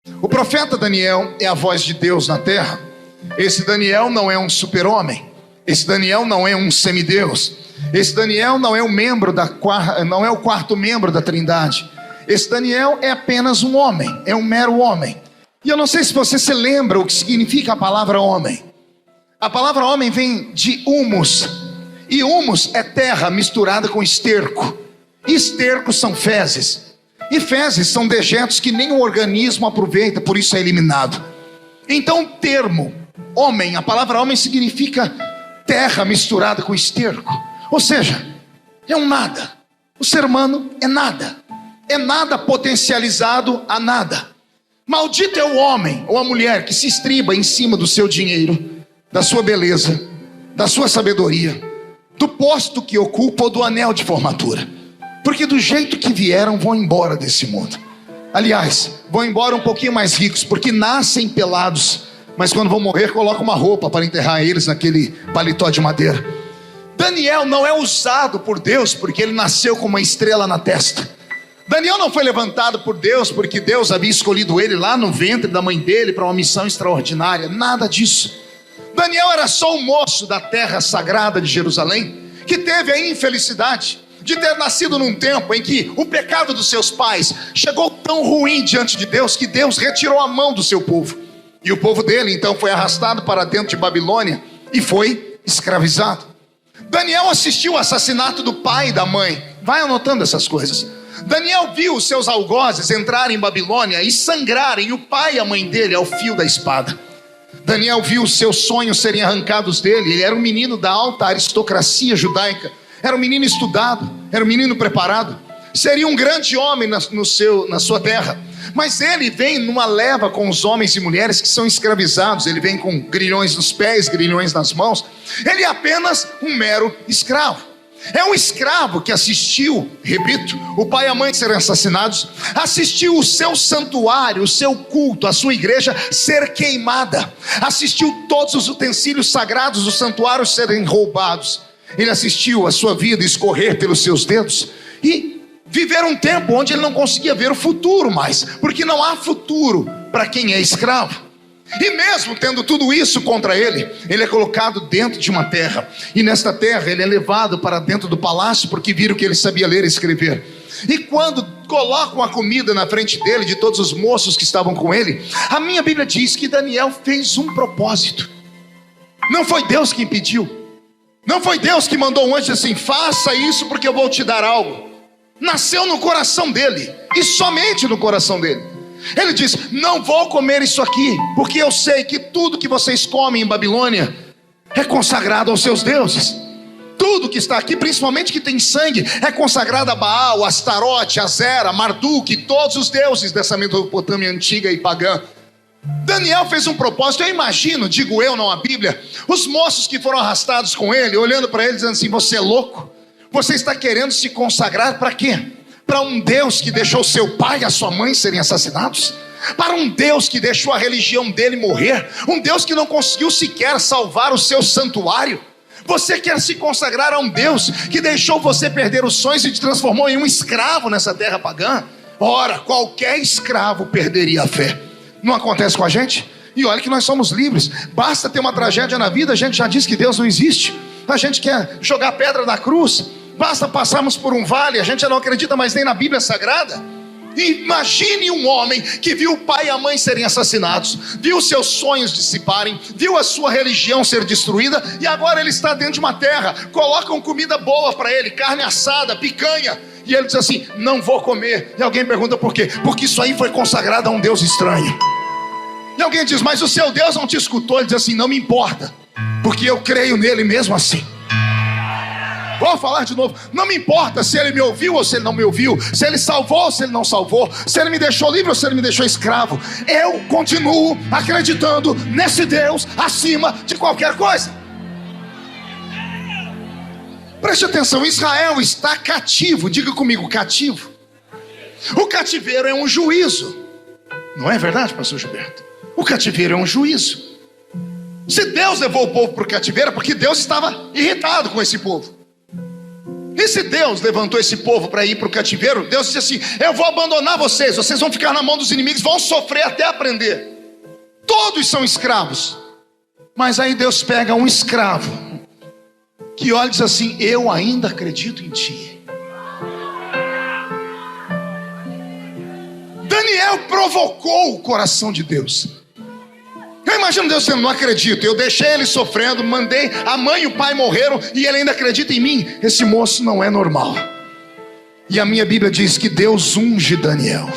O profeta Daniel é a voz de Deus na terra. Esse Daniel não é um super-homem. Esse Daniel não é um semideus. Esse Daniel não é não é o quarto membro da Trindade. Esse Daniel é apenas um homem, é um mero homem. E eu não sei se você se lembra o que significa a palavra homem. A palavra homem vem de humus. E humus é terra misturada com esterco. E estercos são fezes. E fezes são dejetos que nem o organismo aproveita, por isso é eliminado. Então o termo homem, a palavra homem significa terra misturada com esterco. Ou seja, é um nada. O ser humano é nada. É nada potencializado a nada. Maldito é o homem ou a mulher que se estriba em cima do seu dinheiro, da sua beleza, da sua sabedoria, do posto que ocupa ou do anel de formatura. Porque do jeito que vieram, vão embora desse mundo. Aliás, vão embora um pouquinho mais ricos, porque nascem pelados, mas quando vão morrer, colocam uma roupa para enterrar eles naquele paletó de madeira. Daniel não é usado por Deus porque ele nasceu com uma estrela na testa. Daniel não foi levantado por Deus porque Deus havia escolhido ele lá no ventre da mãe dele para uma missão extraordinária. Nada disso. Daniel era só um moço da terra sagrada de Jerusalém, que teve a infelicidade de ter nascido num tempo em que o pecado dos seus pais chegou tão ruim diante de Deus, que Deus retirou a mão do seu povo. E o povo dele então foi arrastado para dentro de Babilônia e foi escravizado. Daniel assistiu ao assassinato do pai e da mãe. Vai anotando essas coisas. Daniel viu os seus algozes entrarem em Babilônia e sangrarem o pai e a mãe dele ao fio da espada. Daniel viu os seus sonhos serem arrancados dele. Ele era um menino da alta aristocracia judaica. Era um menino estudado, era um menino preparado. Seria um grande homem na sua terra. Mas ele vem numa leva com os homens e mulheres que são escravizados. Ele vem com grilhões nos pés, grilhões nas mãos. Ele é apenas um mero escravo. É um escravo que assistiu, repito, o pai e a mãe serem assassinados, assistiu o seu santuário, o seu culto, a sua igreja ser queimada, assistiu todos os utensílios sagrados do santuário serem roubados. Ele assistiu a sua vida escorrer pelos seus dedos e viver um tempo onde ele não conseguia ver o futuro mais, porque não há futuro para quem é escravo. E mesmo tendo tudo isso contra ele, ele é colocado dentro de uma terra. E nesta terra ele é levado para dentro do palácio, porque viram que ele sabia ler e escrever. E quando colocam a comida na frente dele, de todos os moços que estavam com ele, a minha Bíblia diz que Daniel fez um propósito. Não foi Deus que impediu. Não foi Deus que mandou um anjo assim: faça isso porque eu vou te dar algo. Nasceu no coração dele, e somente no coração dele. Ele diz: não vou comer isso aqui, porque eu sei que tudo que vocês comem em Babilônia é consagrado aos seus deuses. Tudo que está aqui, principalmente que tem sangue, é consagrado a Baal, Astarote, Azera, Marduk, todos os deuses dessa Mesopotâmia antiga e pagã. Daniel fez um propósito. Eu imagino, digo eu, não a Bíblia, os moços que foram arrastados com ele, olhando para ele dizendo assim: você é louco? Você está querendo se consagrar para quê? Para um Deus que deixou seu pai e a sua mãe serem assassinados? Para um Deus que deixou a religião dele morrer? Um Deus que não conseguiu sequer salvar o seu santuário? Você quer se consagrar a um Deus que deixou você perder os sonhos e te transformou em um escravo nessa terra pagã? Ora, qualquer escravo perderia a fé. Não acontece com a gente? E olha que nós somos livres. Basta ter uma tragédia na vida, a gente já diz que Deus não existe. A gente quer jogar pedra da cruz. Basta passarmos por um vale, a gente já não acredita mais nem na Bíblia Sagrada. Imagine um homem que viu o pai e a mãe serem assassinados, viu seus sonhos dissiparem, viu a sua religião ser destruída, e agora ele está dentro de uma terra. Colocam comida boa para ele, carne assada, picanha, e ele diz assim: não vou comer. E alguém pergunta por quê? Porque isso aí foi consagrado a um Deus estranho. E alguém diz: mas o seu Deus não te escutou. Ele diz assim: não me importa, porque eu creio nele mesmo assim. Vou falar de novo: não me importa se ele me ouviu ou se ele não me ouviu, se ele salvou ou se ele não salvou, se ele me deixou livre ou se ele me deixou escravo. Eu continuo acreditando nesse Deus acima de qualquer coisa. Preste atenção: Israel está cativo. Diga comigo: cativo. O cativeiro é um juízo. Não é verdade, pastor Gilberto? O cativeiro é um juízo. Se Deus levou o povo para o cativeiro, é porque Deus estava irritado com esse povo. E se Deus levantou esse povo para ir para o cativeiro, Deus disse assim: eu vou abandonar vocês, vocês vão ficar na mão dos inimigos, vão sofrer até aprender. Todos são escravos. Mas aí Deus pega um escravo que olha e diz assim: eu ainda acredito em ti. Daniel provocou o coração de Deus. Eu imagino Deus dizendo: não acredito, eu deixei ele sofrendo, mandei, a mãe e o pai morreram e ele ainda acredita em mim. Esse moço não é normal. E a minha Bíblia diz que Deus unge Daniel.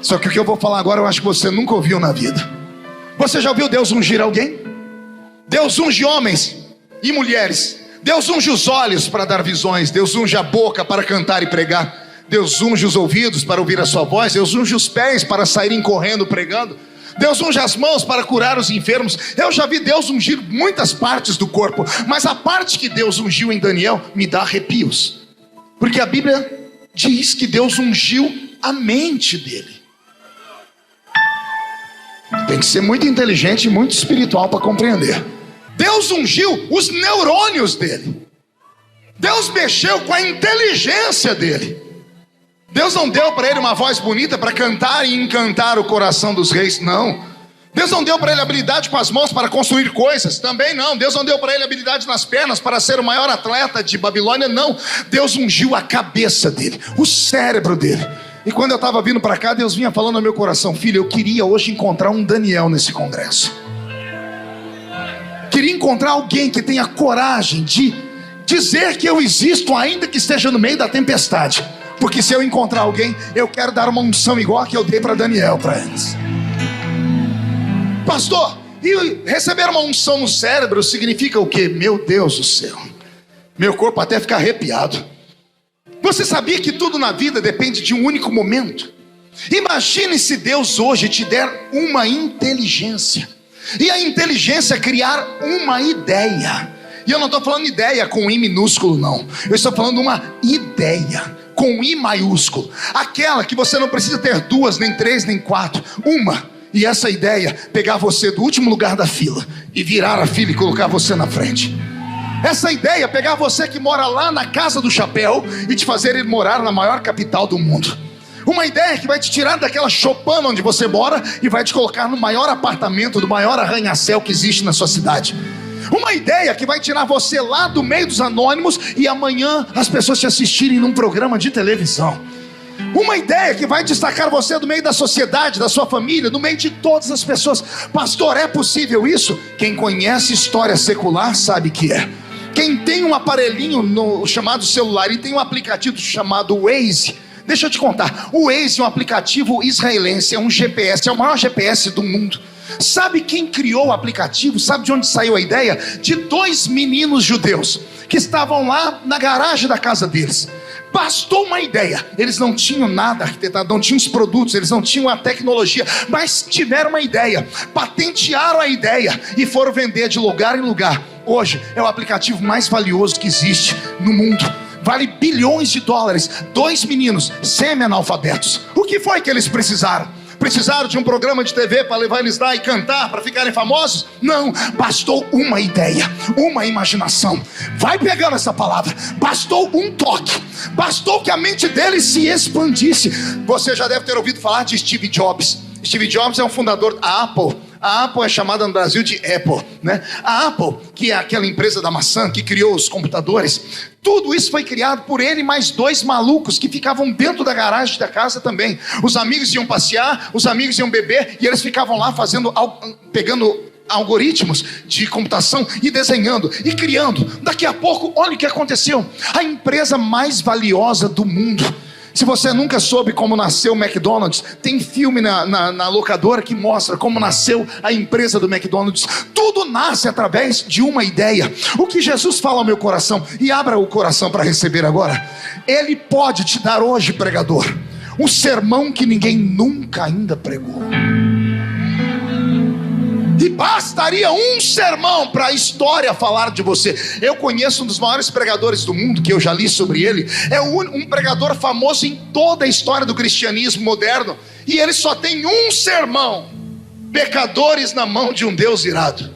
Só que o que eu vou falar agora eu acho que você nunca ouviu na vida. Você já ouviu Deus ungir alguém? Deus unge homens e mulheres. Deus unge os olhos para dar visões. Deus unge a boca para cantar e pregar. Deus unge os ouvidos para ouvir a sua voz. Deus unge os pés para saírem correndo pregando. Deus unge as mãos para curar os enfermos. Eu já vi Deus ungir muitas partes do corpo, mas a parte que Deus ungiu em Daniel me dá arrepios, porque a Bíblia diz que Deus ungiu a mente dele. Tem que ser muito inteligente e muito espiritual para compreender. Deus ungiu os neurônios dele. Deus mexeu com a inteligência dele. Deus não deu para ele uma voz bonita para cantar e encantar o coração dos reis, não. Deus não deu para ele habilidade com as mãos para construir coisas, também não. Deus não deu para ele habilidade nas pernas para ser o maior atleta de Babilônia, não. Deus ungiu a cabeça dele, o cérebro dele. E quando eu estava vindo para cá, Deus vinha falando no meu coração: filho, eu queria hoje encontrar um Daniel nesse congresso. Queria encontrar alguém que tenha coragem de dizer que eu existo, ainda que esteja no meio da tempestade. Porque se eu encontrar alguém, eu quero dar uma unção igual a que eu dei para Daniel para eles. Pastor, e receber uma unção no cérebro significa o quê? Meu Deus do céu, meu corpo até fica arrepiado. Você sabia que tudo na vida depende de um único momento? Imagine se Deus hoje te der uma inteligência, e a inteligência criar uma ideia. E eu não estou falando ideia com I minúsculo, não. Eu estou falando uma ideia com I maiúsculo. Aquela que você não precisa ter duas, nem três, nem quatro. Uma. E essa ideia, pegar você do último lugar da fila e virar a fila e colocar você na frente. Essa ideia, pegar você que mora lá na Casa do Chapéu e te fazer ir morar na maior capital do mundo. Uma ideia que vai te tirar daquela choupana onde você mora e vai te colocar no maior apartamento, do maior arranha-céu que existe na sua cidade. Uma ideia que vai tirar você lá do meio dos anônimos e amanhã as pessoas te assistirem num programa de televisão. Uma ideia que vai destacar você do meio da sociedade, da sua família, no meio de todas as pessoas. Pastor, é possível isso? Quem conhece história secular sabe que é. Quem tem um aparelhinho chamado celular e tem um aplicativo chamado Waze, deixa eu te contar, o Waze é um aplicativo israelense, é um GPS, é o maior GPS do mundo. Sabe quem criou o aplicativo? Sabe de onde saiu a ideia? De dois meninos judeus que estavam lá na garagem da casa deles. Bastou uma ideia. Eles não tinham nada arquitetado, não tinham os produtos, eles não tinham a tecnologia, mas tiveram uma ideia, patentearam a ideia e foram vender de lugar em lugar. Hoje é o aplicativo mais valioso que existe no mundo. Vale bilhões de dólares. Dois meninos semi-analfabetos. O que foi que eles precisaram? Precisaram de um programa de TV para levar eles lá e cantar, para ficarem famosos? Não, bastou uma ideia, uma imaginação. Vai pegando essa palavra. Bastou um toque, bastou que a mente deles se expandisse. Você já deve ter ouvido falar de Steve Jobs. Steve Jobs é um fundador da Apple. A Apple é chamada no Brasil de Apple, né? A Apple, que é aquela empresa da maçã que criou os computadores, tudo isso foi criado por ele e mais dois malucos que ficavam dentro da garagem da casa também. Os amigos iam passear, os amigos iam beber e eles ficavam lá pegando algoritmos de computação e desenhando e criando. Daqui a pouco, olha o que aconteceu. A empresa mais valiosa do mundo. Se você nunca soube como nasceu o McDonald's, tem filme na locadora que mostra como nasceu a empresa do McDonald's. Tudo nasce através de uma ideia. O que Jesus fala ao meu coração, e abra o coração para receber agora. Ele pode te dar hoje, pregador, um sermão que ninguém nunca ainda pregou. E bastaria um sermão para a história falar de você. Eu conheço um dos maiores pregadores do mundo, que eu já li sobre ele. É um pregador famoso em toda a história do cristianismo moderno. E ele só tem um sermão: pecadores na mão de um Deus irado.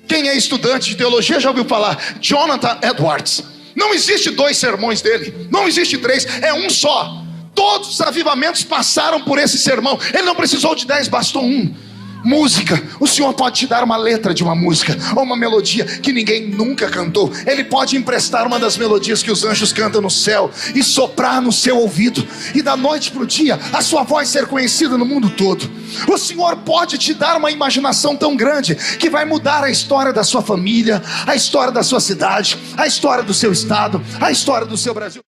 Quem é estudante de teologia já ouviu falar? Jonathan Edwards. Não existe 2 sermões dele, não existe 3, é um só. Todos os avivamentos passaram por esse sermão. Ele não precisou de 10, bastou um. Música, o Senhor pode te dar uma letra de uma música, ou uma melodia que ninguém nunca cantou. Ele pode emprestar uma das melodias que os anjos cantam no céu e soprar no seu ouvido, e da noite para o dia a sua voz ser conhecida no mundo todo. O Senhor pode te dar uma imaginação tão grande que vai mudar a história da sua família, a história da sua cidade, a história do seu estado, a história do seu Brasil.